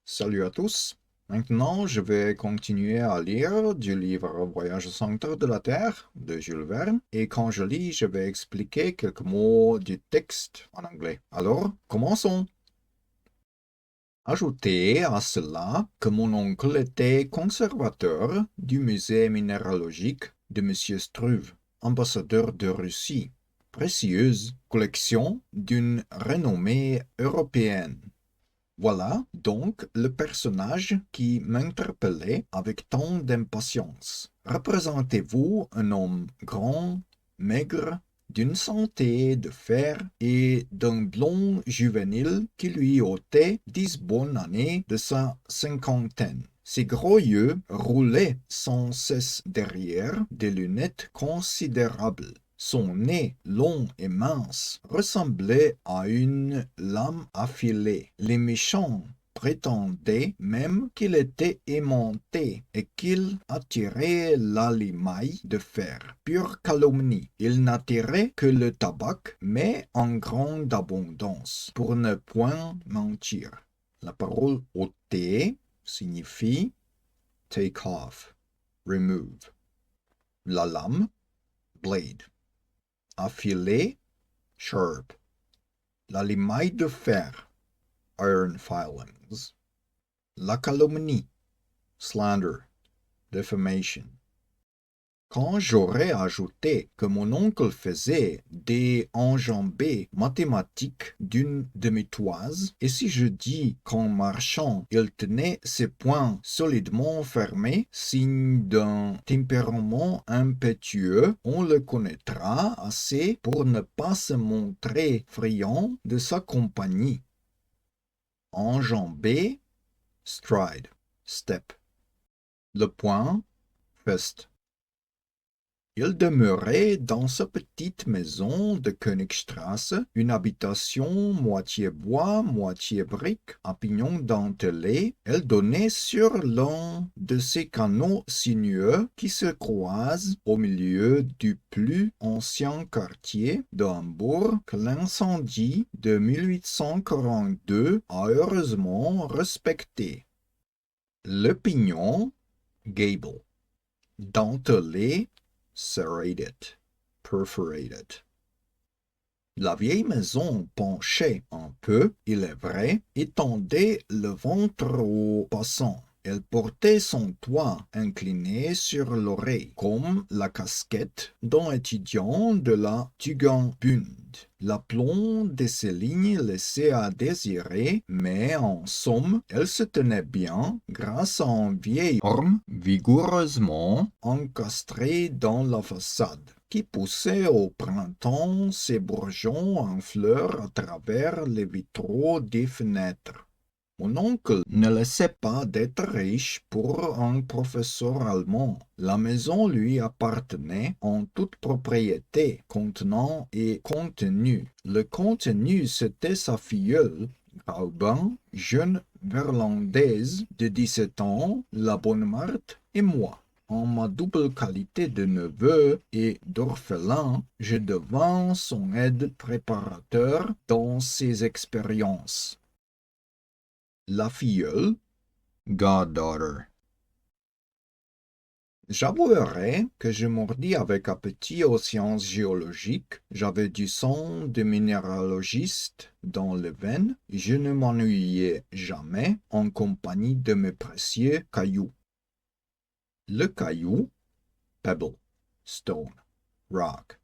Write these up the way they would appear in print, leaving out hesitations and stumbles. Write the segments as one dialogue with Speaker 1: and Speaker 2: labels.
Speaker 1: Salut à tous. Maintenant, je vais continuer à lire du livre Voyage au centre de la Terre de Jules Verne. Et quand je lis, je vais expliquer quelques mots du texte en anglais. Alors, commençons. Ajoutez à cela que mon oncle était conservateur du musée minéralogique de M. Struve, ambassadeur de Russie. Précieuse collection d'une renommée européenne. Voilà donc le personnage qui m'interpellait avec tant d'impatience. Représentez-vous un homme grand, maigre, d'une santé de fer et d'un blond juvénile qui lui ôtait 10 bonnes années de sa cinquantaine. Ses gros yeux roulaient sans cesse derrière des lunettes considérables. Son nez, long et mince, ressemblait à une lame affilée. Les méchants prétendaient même qu'il était aimanté et qu'il attirait l'alimaille de fer. Pure calomnie. Il n'attirait que le tabac, mais en grande abondance, pour ne point mentir. La parole ôter signifie take off, remove. La lame, blade. Affilé, sharp. La limaille de fer, iron filings. La calomnie, slander, defamation. Quand j'aurais ajouté que mon oncle faisait des enjambées mathématiques d'une demi-toise, et si je dis qu'en marchant, il tenait ses poings solidement fermés, signe d'un tempérament impétueux, on le connaîtra assez pour ne pas se montrer friand de sa compagnie. Enjamber, stride, step. Le poing, fist. Il demeurait dans sa petite maison de Königstrasse, une habitation moitié bois, moitié brique, à pignon dentelé. Elle donnait sur l'un de ces canaux sinueux qui se croisent au milieu du plus ancien quartier de Hambourg que l'incendie de 1842 a heureusement respecté. Le pignon, gable, dentelé, serrated, perforated. La vieille maison penchait un peu, il est vrai, et tendait le ventre aux passants. Elle portait son toit incliné sur l'oreille, comme la casquette d'un étudiant de la Tugendbund. L'aplomb de ses lignes laissait à désirer, mais en somme, elle se tenait bien grâce à un vieil orme vigoureusement encastré dans la façade, qui poussait au printemps ses bourgeons en fleurs à travers les vitraux des fenêtres. Mon oncle ne laissait pas d'être riche pour un professeur allemand. La maison lui appartenait en toute propriété, contenant et contenu. Le contenu, c'était sa filleule, Graubin, jeune Verlandaise de 17 ans, la bonne Marthe et moi. En ma double qualité de neveu et d'orphelin, je devins son aide préparateur dans ses expériences. La filleule, goddaughter. J'avouerai que je mordis avec appétit aux sciences géologiques. J'avais du sang de minéralogiste dans les veines. Je ne m'ennuyais jamais en compagnie de mes précieux cailloux. Le caillou, pebble, stone, rock.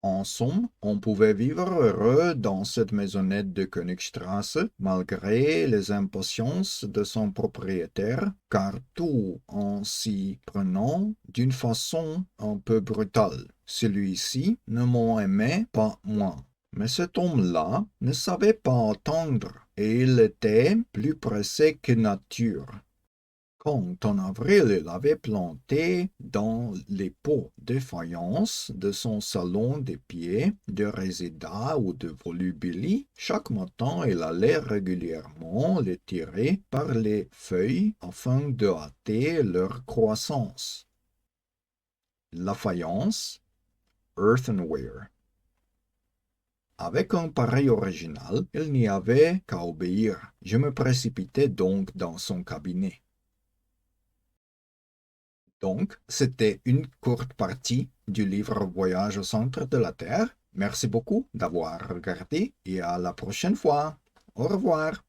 Speaker 1: En somme, on pouvait vivre heureux dans cette maisonnette de Königstrasse, malgré les impatiences de son propriétaire, car tout en s'y prenant d'une façon un peu brutale. Celui-ci ne m'en aimait pas moins. Mais cet homme-là ne savait pas attendre, et il était plus pressé que nature. Quand en avril il avait planté dans les pots de faïence de son salon des pieds de résidat ou de volubilis, chaque matin il allait régulièrement les tirer par les feuilles afin de hâter leur croissance. La faïence, earthenware. Avec un pareil original, il n'y avait qu'à obéir. Je me précipitai donc dans son cabinet. Donc, c'était une courte partie du livre Voyage au centre de la Terre. Merci beaucoup d'avoir regardé et à la prochaine fois. Au revoir.